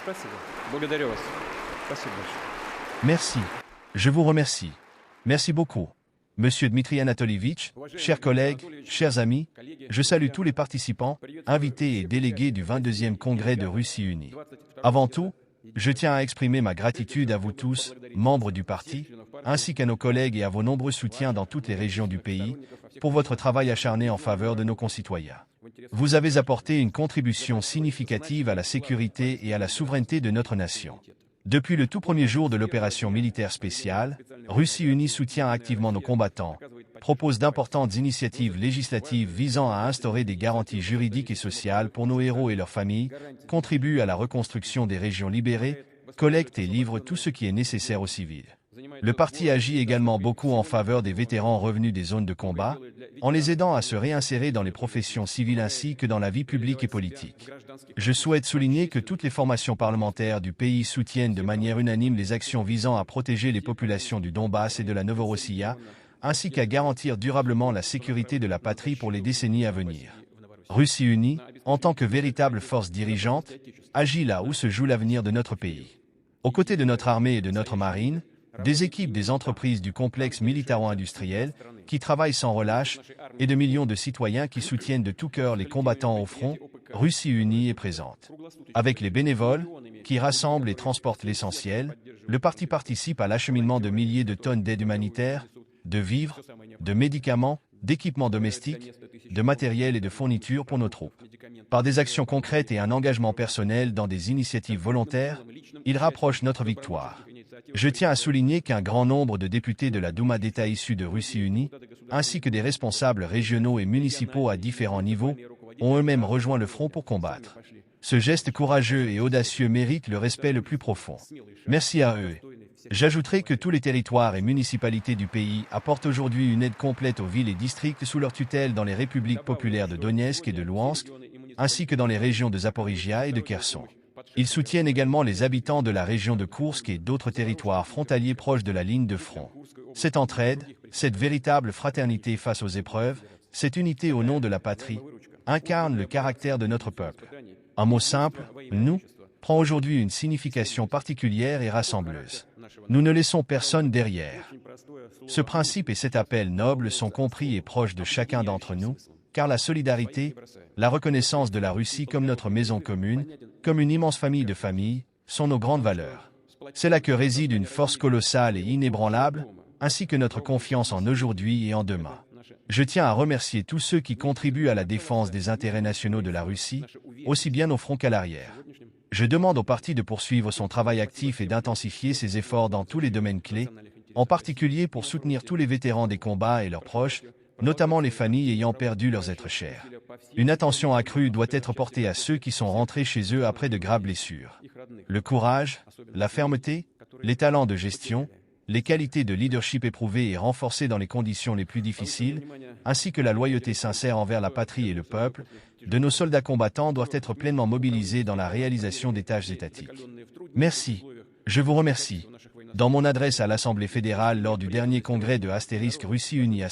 Спасибо. Благодарю вас. Спасибо большое. Merci. Je vous remercie. Merci beaucoup. Monsieur Dmitri Anatolievitch, chers collègues, chers amis, je salue tous les participants, invités et délégués du 22e Congrès de Russie unie. Avant tout, je tiens à exprimer ma gratitude à vous tous, membres du parti, ainsi qu'à nos collègues et à vos nombreux soutiens dans toutes les régions du pays, pour votre travail acharné en faveur de nos concitoyens. Vous avez apporté une contribution significative à la sécurité et à la souveraineté de notre nation. Depuis le tout premier jour de l'opération militaire spéciale, Russie unie soutient activement nos combattants, propose d'importantes initiatives législatives visant à instaurer des garanties juridiques et sociales pour nos héros et leurs familles, contribue à la reconstruction des régions libérées, collecte et livre tout ce qui est nécessaire aux civils. Le parti agit également beaucoup en faveur des vétérans revenus des zones de combat, en les aidant à se réinsérer dans les professions civiles ainsi que dans la vie publique et politique. Je souhaite souligner que toutes les formations parlementaires du pays soutiennent de manière unanime les actions visant à protéger les populations du Donbass et de la Novorossiya, ainsi qu'à garantir durablement la sécurité de la patrie pour les décennies à venir. Russie unie, en tant que véritable force dirigeante, agit là où se joue l'avenir de notre pays. Aux côtés de notre armée et de notre marine, des équipes des entreprises du complexe militaro-industriel qui travaillent sans relâche et de millions de citoyens qui soutiennent de tout cœur les combattants au front, Russie unie est présente. Avec les bénévoles, qui rassemblent et transportent l'essentiel, le parti participe à l'acheminement de milliers de tonnes d'aide humanitaire, de vivres, de médicaments, d'équipements domestiques, de matériel et de fournitures pour nos troupes. Par des actions concrètes et un engagement personnel dans des initiatives volontaires, il rapproche notre victoire. Je tiens à souligner qu'un grand nombre de députés de la Douma d'État issus de Russie unie, ainsi que des responsables régionaux et municipaux à différents niveaux, ont eux-mêmes rejoint le front pour combattre. Ce geste courageux et audacieux mérite le respect le plus profond. Merci à eux. J'ajouterai que tous les territoires et municipalités du pays apportent aujourd'hui une aide complète aux villes et districts sous leur tutelle dans les républiques populaires de Donetsk et de Louhansk, ainsi que dans les régions de Zaporizhia et de Kherson. Ils soutiennent également les habitants de la région de Koursk et d'autres territoires frontaliers proches de la ligne de front. Cette entraide, cette véritable fraternité face aux épreuves, cette unité au nom de la patrie, incarne le caractère de notre peuple. Un mot simple, nous, prend aujourd'hui une signification particulière et rassembleuse. Nous ne laissons personne derrière. Ce principe et cet appel noble sont compris et proches de chacun d'entre nous, car la solidarité, la reconnaissance de la Russie comme notre maison commune, comme une immense famille de familles, sont nos grandes valeurs. C'est là que réside une force colossale et inébranlable, ainsi que notre confiance en aujourd'hui et en demain. Je tiens à remercier tous ceux qui contribuent à la défense des intérêts nationaux de la Russie, aussi bien au front qu'à l'arrière. Je demande au parti de poursuivre son travail actif et d'intensifier ses efforts dans tous les domaines clés, en particulier pour soutenir tous les vétérans des combats et leurs proches, notamment les familles ayant perdu leurs êtres chers. Une attention accrue doit être portée à ceux qui sont rentrés chez eux après de graves blessures. Le courage, la fermeté, les talents de gestion, les qualités de leadership éprouvées et renforcées dans les conditions les plus difficiles, ainsi que la loyauté sincère envers la patrie et le peuple, de nos soldats combattants doivent être pleinement mobilisés dans la réalisation des tâches étatiques. Merci. Je vous remercie. Dans mon adresse à l'Assemblée fédérale lors du dernier congrès de Russie unie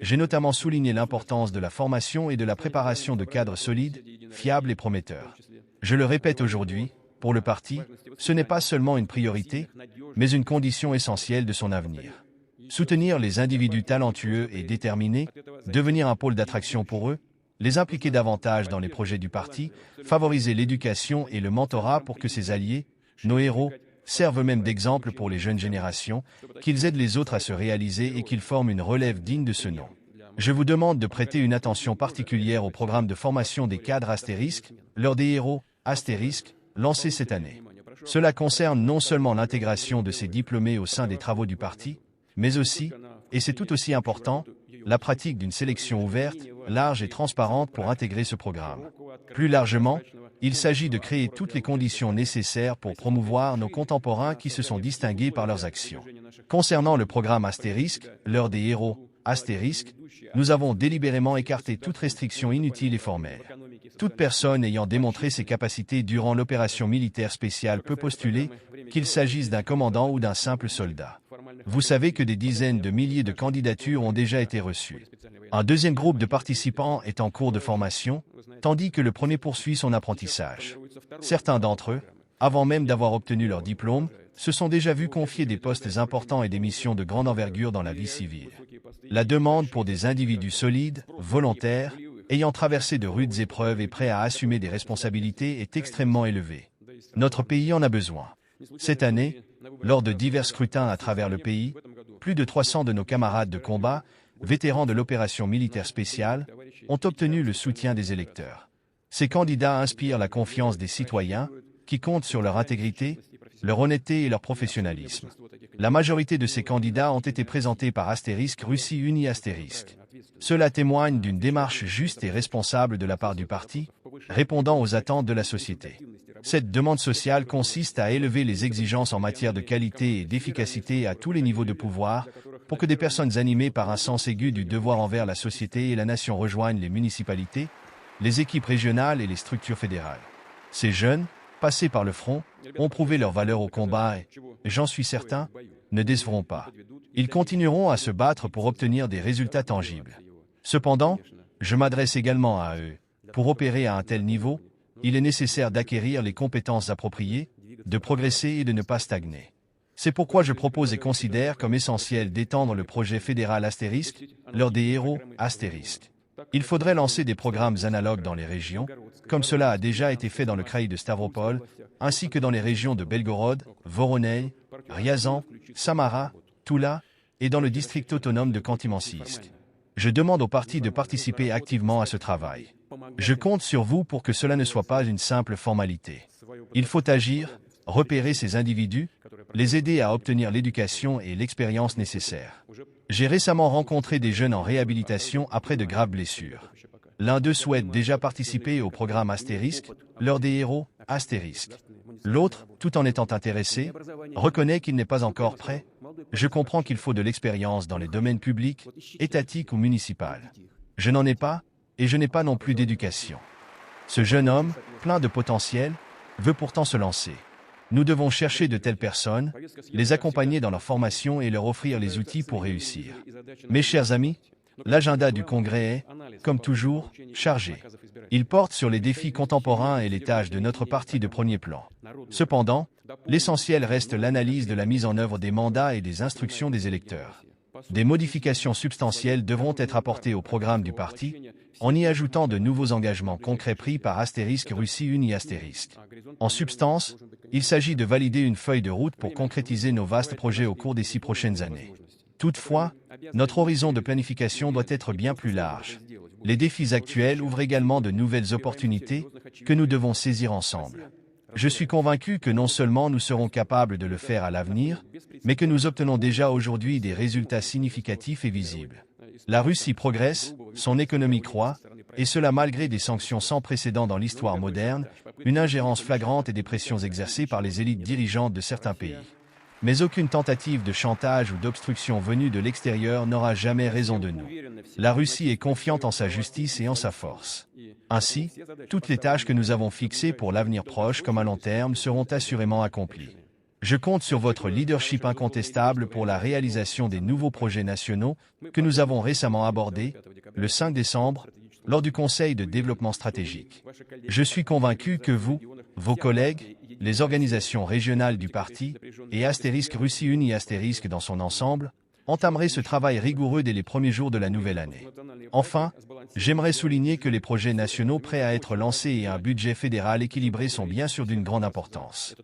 j'ai notamment souligné l'importance de la formation et de la préparation de cadres solides, fiables et prometteurs. Je le répète aujourd'hui, pour le parti, ce n'est pas seulement une priorité, mais une condition essentielle de son avenir. Soutenir les individus talentueux et déterminés, devenir un pôle d'attraction pour eux, les impliquer davantage dans les projets du parti, favoriser l'éducation et le mentorat pour que ces alliés, nos héros, servent eux-mêmes d'exemple pour les jeunes générations, qu'ils aident les autres à se réaliser et qu'ils forment une relève digne de ce nom. Je vous demande de prêter une attention particulière au programme de formation des cadres l'heure des héros, lancé cette année. Cela concerne non seulement l'intégration de ces diplômés au sein des travaux du parti, mais aussi, et c'est tout aussi important, la pratique d'une sélection ouverte, large et transparente pour intégrer ce programme. Plus largement, il s'agit de créer toutes les conditions nécessaires pour promouvoir nos contemporains qui se sont distingués par leurs actions. Concernant le programme l'heure des héros, nous avons délibérément écarté toute restriction inutile et formelle. Toute personne ayant démontré ses capacités durant l'opération militaire spéciale peut postuler, qu'il s'agisse d'un commandant ou d'un simple soldat. Vous savez que des dizaines de milliers de candidatures ont déjà été reçues. Un deuxième groupe de participants est en cours de formation, tandis que le premier poursuit son apprentissage. Certains d'entre eux, avant même d'avoir obtenu leur diplôme, se sont déjà vus confier des postes importants et des missions de grande envergure dans la vie civile. La demande pour des individus solides, volontaires, ayant traversé de rudes épreuves et prêts à assumer des responsabilités est extrêmement élevée. Notre pays en a besoin. Cette année, lors de divers scrutins à travers le pays, plus de 300 de nos camarades de combat, vétérans de l'opération militaire spéciale, ont obtenu le soutien des électeurs. Ces candidats inspirent la confiance des citoyens, qui comptent sur leur intégrité, leur honnêteté et leur professionnalisme. La majorité de ces candidats ont été présentés par Astérisque Russie Unie Astérisque. Cela témoigne d'une démarche juste et responsable de la part du parti, répondant aux attentes de la société. Cette demande sociale consiste à élever les exigences en matière de qualité et d'efficacité à tous les niveaux de pouvoir, pour que des personnes animées par un sens aigu du devoir envers la société et la nation rejoignent les municipalités, les équipes régionales et les structures fédérales. Ces jeunes, passés par le front, ont prouvé leur valeur au combat et, j'en suis certain, ne décevront pas. Ils continueront à se battre pour obtenir des résultats tangibles. Cependant, je m'adresse également à eux. Pour opérer à un tel niveau, il est nécessaire d'acquérir les compétences appropriées, de progresser et de ne pas stagner. C'est pourquoi je propose et considère comme essentiel d'étendre le projet fédéral Astérisque lors des héros Astérisque. Il faudrait lancer des programmes analogues dans les régions, comme cela a déjà été fait dans le kraï de Stavropol, ainsi que dans les régions de Belgorod, Voronezh, Ryazan, Samara, Toula et dans le district autonome de Khanty-Mansiysk. Je demande aux partis de participer activement à ce travail. Je compte sur vous pour que cela ne soit pas une simple formalité. Il faut agir, repérer ces individus, les aider à obtenir l'éducation et l'expérience nécessaires. J'ai récemment rencontré des jeunes en réhabilitation après de graves blessures. L'un d'eux souhaite déjà participer au programme Astérisque, lors des héros Astérisque. L'autre, tout en étant intéressé, reconnaît qu'il n'est pas encore prêt. Je comprends qu'il faut de l'expérience dans les domaines publics, étatiques ou municipaux. Je n'en ai pas, et je n'ai pas non plus d'éducation. Ce jeune homme, plein de potentiel, veut pourtant se lancer. Nous devons chercher de telles personnes, les accompagner dans leur formation et leur offrir les outils pour réussir. Mes chers amis, l'agenda du Congrès est, comme toujours, chargé. Il porte sur les défis contemporains et les tâches de notre parti de premier plan. Cependant, l'essentiel reste l'analyse de la mise en œuvre des mandats et des instructions des électeurs. Des modifications substantielles devront être apportées au programme du parti, en y ajoutant de nouveaux engagements concrets pris par Astérisque Russie Unie Astérisque. En substance, il s'agit de valider une feuille de route pour concrétiser nos vastes projets au cours des 6 prochaines années. Toutefois, notre horizon de planification doit être bien plus large. Les défis actuels ouvrent également de nouvelles opportunités que nous devons saisir ensemble. Je suis convaincu que non seulement nous serons capables de le faire à l'avenir, mais que nous obtenons déjà aujourd'hui des résultats significatifs et visibles. La Russie progresse, son économie croît, et cela malgré des sanctions sans précédent dans l'histoire moderne, une ingérence flagrante et des pressions exercées par les élites dirigeantes de certains pays. Mais aucune tentative de chantage ou d'obstruction venue de l'extérieur n'aura jamais raison de nous. La Russie est confiante en sa justice et en sa force. Ainsi, toutes les tâches que nous avons fixées pour l'avenir proche comme à long terme seront assurément accomplies. Je compte sur votre leadership incontestable pour la réalisation des nouveaux projets nationaux que nous avons récemment abordés, le 5 décembre, lors du Conseil de développement stratégique. Je suis convaincu que vous, vos collègues, les organisations régionales du parti et Astérisque Russie Unie Astérisque dans son ensemble, entamerez ce travail rigoureux dès les premiers jours de la nouvelle année. Enfin, j'aimerais souligner que les projets nationaux prêts à être lancés et un budget fédéral équilibré sont bien sûr d'une grande importance.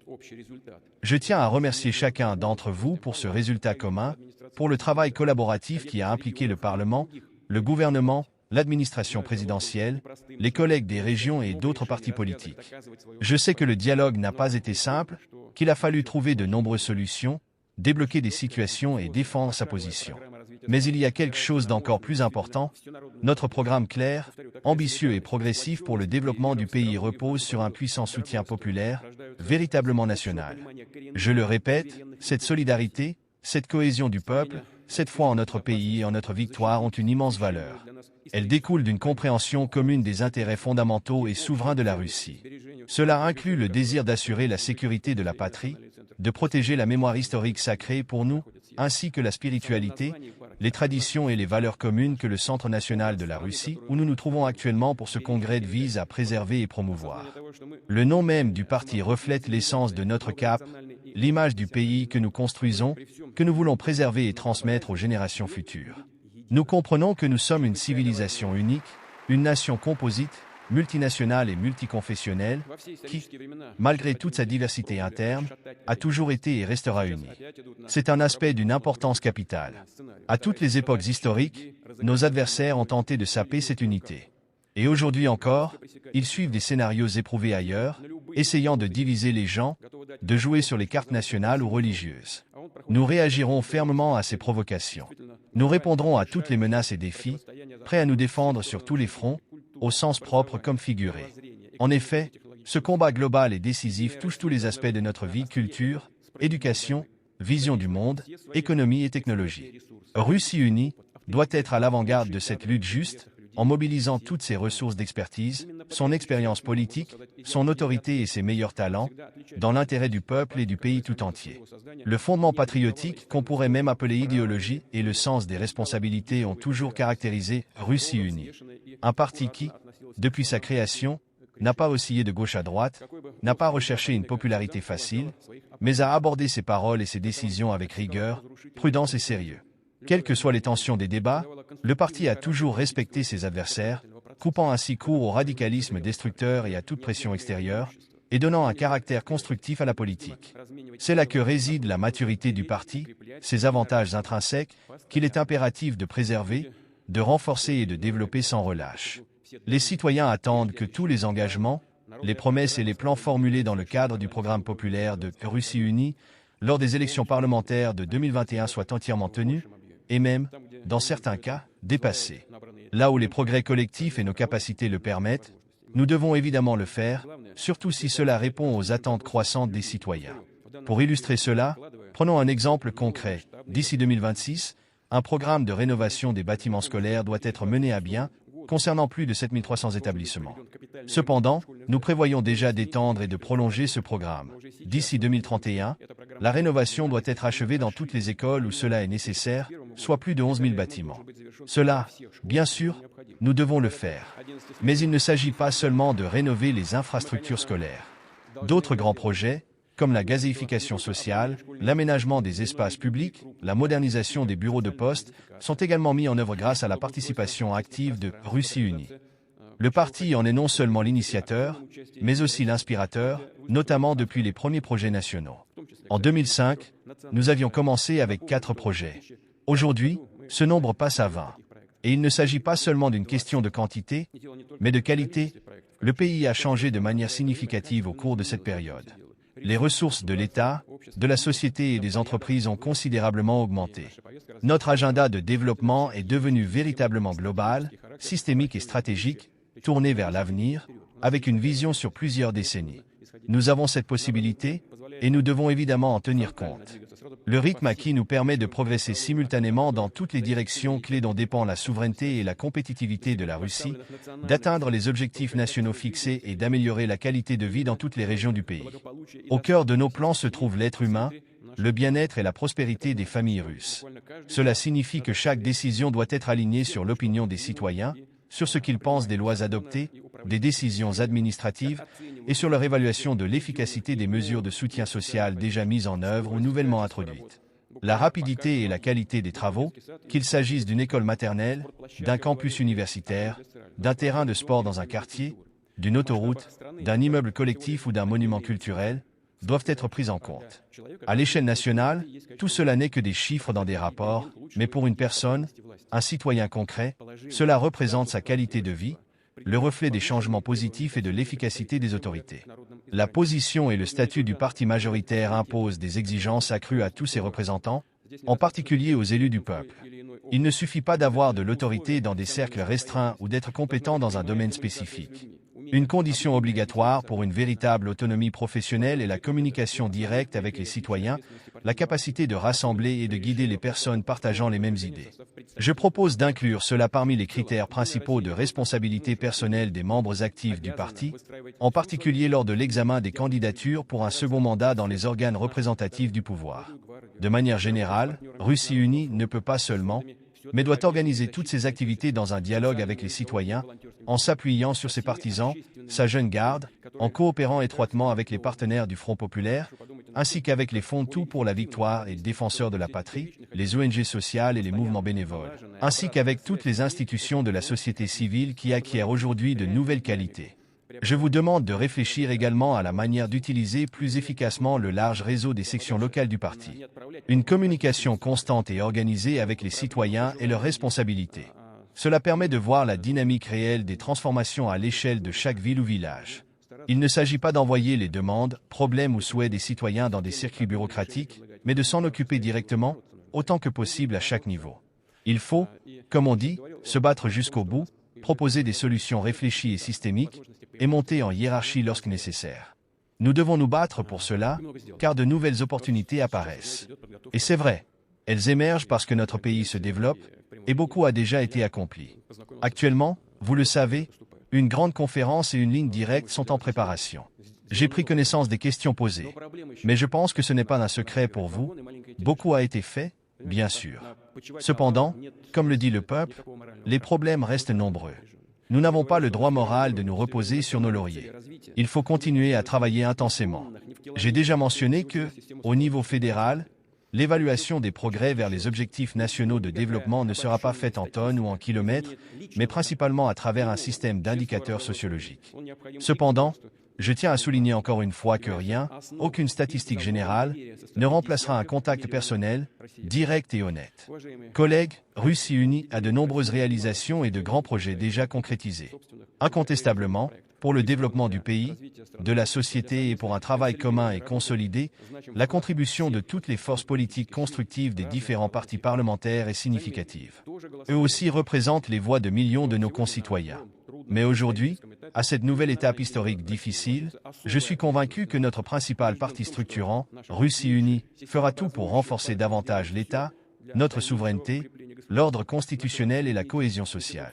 Je tiens à remercier chacun d'entre vous pour ce résultat commun, pour le travail collaboratif qui a impliqué le Parlement, le gouvernement, l'administration présidentielle, les collègues des régions et d'autres partis politiques. Je sais que le dialogue n'a pas été simple, qu'il a fallu trouver de nombreuses solutions, débloquer des situations et défendre sa position. Mais il y a quelque chose d'encore plus important. Notre programme clair, ambitieux et progressif pour le développement du pays repose sur un puissant soutien populaire, véritablement national. Je le répète, cette solidarité, cette cohésion du peuple, cette foi en notre pays et en notre victoire ont une immense valeur. Elles découlent d'une compréhension commune des intérêts fondamentaux et souverains de la Russie. Cela inclut le désir d'assurer la sécurité de la patrie, de protéger la mémoire historique sacrée pour nous, ainsi que la spiritualité, les traditions et les valeurs communes que le Centre national de la Russie, où nous nous trouvons actuellement pour ce congrès, vise à préserver et promouvoir. Le nom même du parti reflète l'essence de notre cap, l'image du pays que nous construisons, que nous voulons préserver et transmettre aux générations futures. Nous comprenons que nous sommes une civilisation unique, une nation composite, multinationale et multiconfessionnelle, qui, malgré toute sa diversité interne, a toujours été et restera unie. C'est un aspect d'une importance capitale. À toutes les époques historiques, nos adversaires ont tenté de saper cette unité. Et aujourd'hui encore, ils suivent des scénarios éprouvés ailleurs, essayant de diviser les gens, de jouer sur les cartes nationales ou religieuses. Nous réagirons fermement à ces provocations. Nous répondrons à toutes les menaces et défis, prêts à nous défendre sur tous les fronts, au sens propre comme figuré. En effet, ce combat global et décisif touche tous les aspects de notre vie, culture, éducation, vision du monde, économie et technologie. Russie unie doit être à l'avant-garde de cette lutte juste, en mobilisant toutes ses ressources d'expertise, son expérience politique, son autorité et ses meilleurs talents, dans l'intérêt du peuple et du pays tout entier. Le fondement patriotique, qu'on pourrait même appeler idéologie, et le sens des responsabilités ont toujours caractérisé Russie unie. Un parti qui, depuis sa création, n'a pas oscillé de gauche à droite, n'a pas recherché une popularité facile, mais a abordé ses paroles et ses décisions avec rigueur, prudence et sérieux. Quelles que soient les tensions des débats, le parti a toujours respecté ses adversaires, coupant ainsi court au radicalisme destructeur et à toute pression extérieure, et donnant un caractère constructif à la politique. C'est là que réside la maturité du parti, ses avantages intrinsèques, qu'il est impératif de préserver, de renforcer et de développer sans relâche. Les citoyens attendent que tous les engagements, les promesses et les plans formulés dans le cadre du programme populaire de Russie unie, lors des élections parlementaires de 2021 soient entièrement tenus, et même, dans certains cas, dépassés. Là où les progrès collectifs et nos capacités le permettent, nous devons évidemment le faire, surtout si cela répond aux attentes croissantes des citoyens. Pour illustrer cela, prenons un exemple concret. D'ici 2026, un programme de rénovation des bâtiments scolaires doit être mené à bien, concernant plus de 7300 établissements. Cependant, nous prévoyons déjà d'étendre et de prolonger ce programme. D'ici 2031, la rénovation doit être achevée dans toutes les écoles où cela est nécessaire, soit plus de 11 000 bâtiments. Cela, bien sûr, nous devons le faire. Mais il ne s'agit pas seulement de rénover les infrastructures scolaires. D'autres grands projets, comme la gazéification sociale, l'aménagement des espaces publics, la modernisation des bureaux de poste, sont également mis en œuvre grâce à la participation active de Russie unie. Le parti en est non seulement l'initiateur, mais aussi l'inspirateur, notamment depuis les premiers projets nationaux. En 2005, nous avions commencé avec 4 projets. Aujourd'hui, ce nombre passe à 20. Et il ne s'agit pas seulement d'une question de quantité, mais de qualité. Le pays a changé de manière significative au cours de cette période. Les ressources de l'État, de la société et des entreprises ont considérablement augmenté. Notre agenda de développement est devenu véritablement global, systémique et stratégique, tourné vers l'avenir, avec une vision sur plusieurs décennies. Nous avons cette possibilité, et nous devons évidemment en tenir compte. Le rythme acquis nous permet de progresser simultanément dans toutes les directions clés dont dépend la souveraineté et la compétitivité de la Russie, d'atteindre les objectifs nationaux fixés et d'améliorer la qualité de vie dans toutes les régions du pays. Au cœur de nos plans se trouve l'être humain, le bien-être et la prospérité des familles russes. Cela signifie que chaque décision doit être alignée sur l'opinion des citoyens, sur ce qu'ils pensent des lois adoptées, des décisions administratives et sur leur évaluation de l'efficacité des mesures de soutien social déjà mises en œuvre ou nouvellement introduites. La rapidité et la qualité des travaux, qu'il s'agisse d'une école maternelle, d'un campus universitaire, d'un terrain de sport dans un quartier, d'une autoroute, d'un immeuble collectif ou d'un monument culturel, doivent être prises en compte. À l'échelle nationale, tout cela n'est que des chiffres dans des rapports, mais pour une personne, un citoyen concret, cela représente sa qualité de vie, le reflet des changements positifs et de l'efficacité des autorités. La position et le statut du parti majoritaire imposent des exigences accrues à tous ses représentants, en particulier aux élus du peuple. Il ne suffit pas d'avoir de l'autorité dans des cercles restreints ou d'être compétent dans un domaine spécifique. Une condition obligatoire pour une véritable autonomie professionnelle est la communication directe avec les citoyens, la capacité de rassembler et de guider les personnes partageant les mêmes idées. Je propose d'inclure cela parmi les critères principaux de responsabilité personnelle des membres actifs du parti, en particulier lors de l'examen des candidatures pour un second mandat dans les organes représentatifs du pouvoir. De manière générale, Russie unie ne peut pas seulement, mais doit organiser toutes ses activités dans un dialogue avec les citoyens, en s'appuyant sur ses partisans, sa jeune garde, en coopérant étroitement avec les partenaires du Front populaire, ainsi qu'avec les fonds Tout pour la victoire et défenseurs de la patrie, les ONG sociales et les mouvements bénévoles, ainsi qu'avec toutes les institutions de la société civile qui acquièrent aujourd'hui de nouvelles qualités. Je vous demande de réfléchir également à la manière d'utiliser plus efficacement le large réseau des sections locales du parti. Une communication constante et organisée avec les citoyens est leur responsabilité. Cela permet de voir la dynamique réelle des transformations à l'échelle de chaque ville ou village. Il ne s'agit pas d'envoyer les demandes, problèmes ou souhaits des citoyens dans des circuits bureaucratiques, mais de s'en occuper directement, autant que possible à chaque niveau. Il faut, comme on dit, se battre jusqu'au bout, proposer des solutions réfléchies et systémiques, et monter en hiérarchie lorsque nécessaire. Nous devons nous battre pour cela, car de nouvelles opportunités apparaissent. Et c'est vrai, elles émergent parce que notre pays se développe, et beaucoup a déjà été accompli. Actuellement, vous le savez, une grande conférence et une ligne directe sont en préparation. J'ai pris connaissance des questions posées, mais je pense que ce n'est pas un secret pour vous. Beaucoup a été fait, bien sûr. Cependant, comme le dit le peuple, les problèmes restent nombreux. Nous n'avons pas le droit moral de nous reposer sur nos lauriers. Il faut continuer à travailler intensément. J'ai déjà mentionné que, au niveau fédéral, l'évaluation des progrès vers les objectifs nationaux de développement ne sera pas faite en tonnes ou en kilomètres, mais principalement à travers un système d'indicateurs sociologiques. Cependant, je tiens à souligner encore une fois que rien, aucune statistique générale, ne remplacera un contact personnel, direct et honnête. Collègues, Russie Unie a de nombreuses réalisations et de grands projets déjà concrétisés. Incontestablement, pour le développement du pays, de la société et pour un travail commun et consolidé, la contribution de toutes les forces politiques constructives des différents partis parlementaires est significative. Eux aussi représentent les voix de millions de nos concitoyens. Mais aujourd'hui, à cette nouvelle étape historique difficile, je suis convaincu que notre principal parti structurant, Russie Unie, fera tout pour renforcer davantage l'État, notre souveraineté, l'ordre constitutionnel et la cohésion sociale.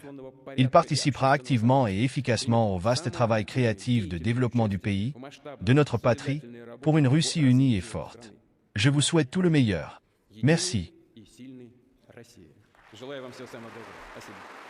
Il participera activement et efficacement au vaste travail créatif de développement du pays, de notre patrie, pour une Russie unie et forte. Je vous souhaite tout le meilleur. Merci. Желаю вам всего самого доброго. Спасибо.